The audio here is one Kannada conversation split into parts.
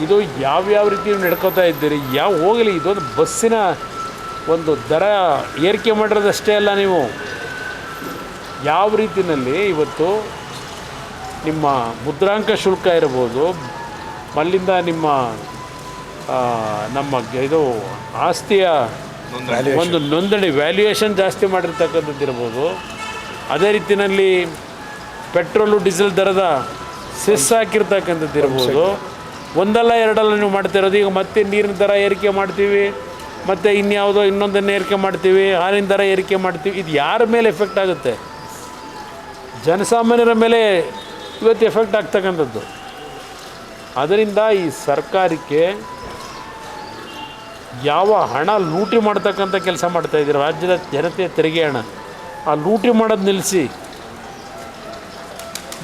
ಇದು ಯಾವ್ಯಾವ ರೀತಿ ನಡ್ಕೋತಾ ಇದ್ದೀರಿ, ಯಾವ ಹೋಗಲಿ. ಇದೊಂದು ಬಸ್ಸಿನ ಒಂದು ದರ ಏರಿಕೆ ಮಾಡಿರೋದಷ್ಟೇ ಅಲ್ಲ, ನೀವು ಯಾವ ರೀತಿಯಲ್ಲಿ ಇವತ್ತು ನಿಮ್ಮ ಮುದ್ರಾಂಕ ಶುಲ್ಕ ಇರ್ಬೋದು, ಅಲ್ಲಿಂದ ನಮ್ಮ ಇದು ಆಸ್ತಿಯ ಒಂದು ನೋಂದಣಿ ವ್ಯಾಲ್ಯೂಯೇಷನ್ ಜಾಸ್ತಿ ಮಾಡಿರ್ತಕ್ಕಂಥದ್ದು ಇರ್ಬೋದು. ಅದೇ ರೀತಿಯಲ್ಲಿ ಪೆಟ್ರೋಲು ಡೀಸೆಲ್ ದರದ ಸೆಸ್ ಹಾಕಿರ್ತಕ್ಕಂಥದ್ದು ಇರ್ಬೋದು. ಒಂದಲ್ಲ ಎರಡಲ್ಲ ನೀವು ಮಾಡ್ತಿರೋದು. ಈಗ ಮತ್ತೆ ನೀರಿನ ದರ ಏರಿಕೆ ಮಾಡ್ತೀವಿ, ಮತ್ತು ಇನ್ಯಾವುದೋ ಇನ್ನೊಂದನ್ನು ಏರಿಕೆ ಮಾಡ್ತೀವಿ, ಹಾಲಿನ ದರ ಏರಿಕೆ ಮಾಡ್ತೀವಿ. ಇದು ಯಾರ ಮೇಲೆ ಎಫೆಕ್ಟ್ ಆಗುತ್ತೆ? ಜನಸಾಮಾನ್ಯರ ಮೇಲೆ ಇವತ್ತು ಎಫೆಕ್ಟ್ ಆಗ್ತಕ್ಕಂಥದ್ದು. ಅದರಿಂದ ಈ ಸರ್ಕಾರಕ್ಕೆ ಯಾವ ಹಣ ಲೂಟಿ ಮಾಡ್ತಕ್ಕಂಥ ಕೆಲಸ ಮಾಡ್ತಾಯಿದ್ದೀರ, ರಾಜ್ಯದ ಜನತೆಯ ತೆರಿಗೆ ಹಣ, ಆ ಲೂಟಿ ಮಾಡೋದು ನಿಲ್ಲಿಸಿ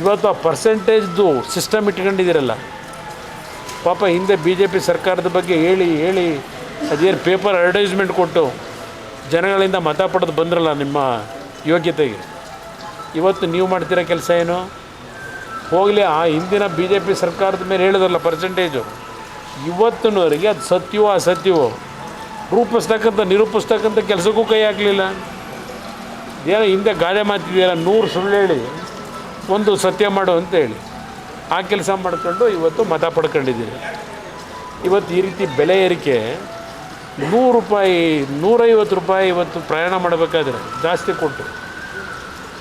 ಇವತ್ತು ಆ ಪರ್ಸೆಂಟೇಜ್ದು ಸಿಸ್ಟಮ್ ಇಟ್ಕೊಂಡಿದ್ದೀರಲ್ಲ. ಪಾಪ ಹಿಂದೆ BJP ಸರ್ಕಾರದ ಬಗ್ಗೆ ಹೇಳಿ ಅದೇನು ಪೇಪರ್ ಅಡ್ವರ್ಟೈಸ್ಮೆಂಟ್ ಕೊಟ್ಟು ಜನಗಳಿಂದ ಮತ ಪಡೆದು ಬಂದ್ರಲ್ಲ ನಿಮ್ಮ ಯೋಗ್ಯತೆಗೆ. ಇವತ್ತು ನೀವು ಮಾಡ್ತಿರೋ ಕೆಲಸ ಏನು? ಹೋಗಲಿ, ಆ ಹಿಂದಿನ BJP ಸರ್ಕಾರದ ಮೇಲೆ ಹೇಳಿದ್ರಲ್ಲ ಪರ್ಸೆಂಟೇಜು, ಇವತ್ತಿನವರೆಗೆ ಅದು ಸತ್ಯವೋ ಅಸತ್ಯವೋ ರೂಪಿಸ್ತಕ್ಕಂಥ ನಿರೂಪಿಸ್ತಕ್ಕಂಥ ಕೆಲಸಕ್ಕೂ ಕೈ ಹಾಕಲಿಲ್ಲ. ಏನೋ ಹಿಂದೆ ಗಾದೆ ಮಾತಿದೆಯಲ್ಲ, 100 ಸುಳ್ಳು ಹೇಳಿ ಒಂದು ಸತ್ಯ ಮಾಡು ಅಂತೇಳಿ ಆ ಕೆಲಸ ಮಾಡ್ಕೊಂಡು ಇವತ್ತು ಮತ ಪಡ್ಕೊಂಡಿದ್ದೀರಿ. ಇವತ್ತು ಈ ರೀತಿ ಬೆಲೆ ಏರಿಕೆ, 100 ರೂಪಾಯಿ 150 ರೂಪಾಯಿ ಇವತ್ತು ಪ್ರಯಾಣ ಮಾಡಬೇಕಾದ್ರೆ ಜಾಸ್ತಿ ಕೊಟ್ಟು,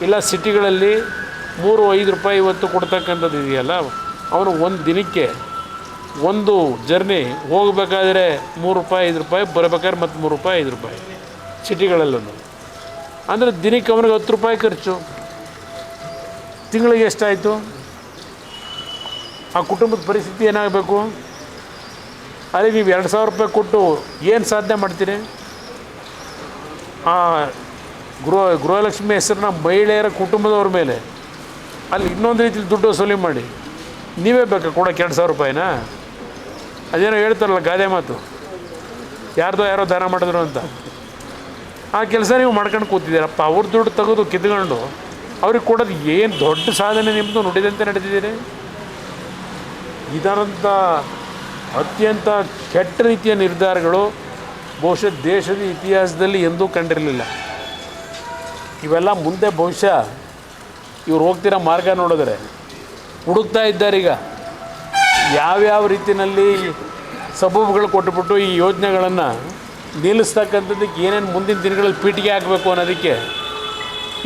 ಇಲ್ಲ ಸಿಟಿಗಳಲ್ಲಿ 3-5 ರೂಪಾಯಿ ಇವತ್ತು ಕೊಡ್ತಕ್ಕಂಥದ್ದು ಇದೆಯಲ್ಲ, ಅವನು ಒಂದು ದಿನಕ್ಕೆ ಒಂದು ಜರ್ನಿ ಹೋಗಬೇಕಾದ್ರೆ 3 ರೂಪಾಯಿ 5 ರೂಪಾಯಿ, ಬರಬೇಕಾದ್ರೆ ಮತ್ತು 3 ರೂಪಾಯಿ 5 ರೂಪಾಯಿ ಸಿಟಿಗಳಲ್ಲೂ. ಅಂದರೆ ದಿನಕ್ಕೆ ಅವನಿಗೆ 10 ರೂಪಾಯಿ ಖರ್ಚು. ತಿಂಗಳಿಗೆ ಎಷ್ಟಾಯಿತು? ಆ ಕುಟುಂಬದ ಪರಿಸ್ಥಿತಿ ಏನಾಗಬೇಕು? ಅಲ್ಲಿ ನೀವು 2000 ರೂಪಾಯಿ ಕೊಟ್ಟು ಏನು ಸಾಧನೆ ಮಾಡ್ತೀರಿ? ಆ ಗೃಹಲಕ್ಷ್ಮಿ ಹೆಸರನ್ನ ಮಹಿಳೆಯರ ಕುಟುಂಬದವ್ರ ಮೇಲೆ ಅಲ್ಲಿ ಇನ್ನೊಂದು ರೀತಿಲಿ ದುಡ್ಡು ವಸೂಲಿ ಮಾಡಿ ನೀವೇ ಬೇಕಾ ಕೊಡೋಕ್ಕೆ 2000 ರೂಪಾಯಿನ? ಅದೇನೋ ಹೇಳ್ತಾರಲ್ಲ ಗಾದೆ ಮಾತು, ಯಾರೋ ದಾನ ಮಾಡಿದ್ರು ಅಂತ. ಆ ಕೆಲಸ ನೀವು ಮಾಡ್ಕೊಂಡು ಕೂತಿದ್ದೀರಪ್ಪ. ಅವ್ರ ದುಡ್ಡು ತೆಗೆದು ಕಿತ್ಕೊಂಡು ಅವ್ರಿಗೆ ಕೊಡೋದು ಏನು ದೊಡ್ಡ ಸಾಧನೆ ನಿಮ್ಮದು ನುಡಿದಂತೆ ನಡೆದಿದ್ದೀರಿ. ಇದರಂಥ ಅತ್ಯಂತ ಕೆಟ್ಟ ರೀತಿಯ ನಿರ್ಧಾರಗಳು ಬಹುಶಃ ದೇಶದ ಇತಿಹಾಸದಲ್ಲಿ ಎಂದೂ ಕಂಡಿರಲಿಲ್ಲ. ಇವೆಲ್ಲ ಮುಂದೆ ಬಹುಶಃ ಇವ್ರು ಹೋಗ್ತಿರೋ ಮಾರ್ಗ ನೋಡಿದ್ರೆ ಹುಡುಕ್ತಾ ಇದ್ದಾರೀಗ ಯಾವ್ಯಾವ ರೀತಿಯಲ್ಲಿ ಸಬೂಬುಗಳು ಕೊಟ್ಟುಬಿಟ್ಟು ಈ ಯೋಜನೆಗಳನ್ನು ನಿಲ್ಲಿಸ್ತಕ್ಕಂಥದ್ದಕ್ಕೆ ಏನೇನು ಮುಂದಿನ ದಿನಗಳಲ್ಲಿ ಪೀಠಿಗೆ ಹಾಕಬೇಕು ಅನ್ನೋದಕ್ಕೆ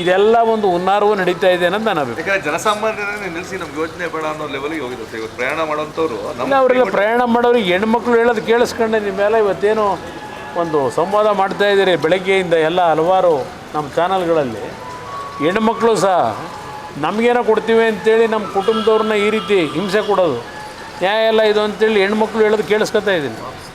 ಇದೆಲ್ಲ ಒಂದು ಹುನ್ನಾರವೂ ನಡೀತಾ ಇದೆ ಅನ್ನೋದು ನಾನು ಅಭಿಪ್ರಾಯ. ಯಾಕಂದರೆ ಜನಸಾಮಾನ್ಯರನ್ನೇ ನಿಲ್ಲಿಸಿ ನಮ್ಗೆ ಯೋಜನೆ ಬೇಡ ಅನ್ನೋ ಲೆವೆಲ್ಗೆ ಹೋಗಿದೆ ಸರ್. ಇವತ್ತು ಪ್ರಯಾಣ ಮಾಡೋಂಥವ್ರು ಅವರೆಲ್ಲ ಪ್ರಯಾಣ ಮಾಡೋರಿಗೆ ಹೆಣ್ಮಕ್ಳು ಹೇಳೋದು ಕೇಳಿಸ್ಕೊಂಡೆ ನಿಮ್ಮೆಲ್ಲ ಇವತ್ತೇನು ಒಂದು ಸಂವಾದ ಮಾಡ್ತಾಯಿದ್ದೀರಿ ಬೆಳಗ್ಗೆಯಿಂದ ಎಲ್ಲ ಹಲವಾರು ನಮ್ಮ ಚಾನಲ್ಗಳಲ್ಲಿ. ಹೆಣ್ಮಕ್ಳು ಸಹ ನಮಗೇನೋ ಕೊಡ್ತೀವಿ ಅಂತೇಳಿ ನಮ್ಮ ಕುಟುಂಬದವ್ರನ್ನ ಈ ರೀತಿ ಹಿಂಸೆ ಕೊಡೋದು ನ್ಯಾಯ ಎಲ್ಲ ಇದು ಅಂತೇಳಿ ಹೆಣ್ಮಕ್ಳು ಹೇಳೋದು ಕೇಳಿಸ್ಕೊತಾ ಇದ್ದೀನಿ.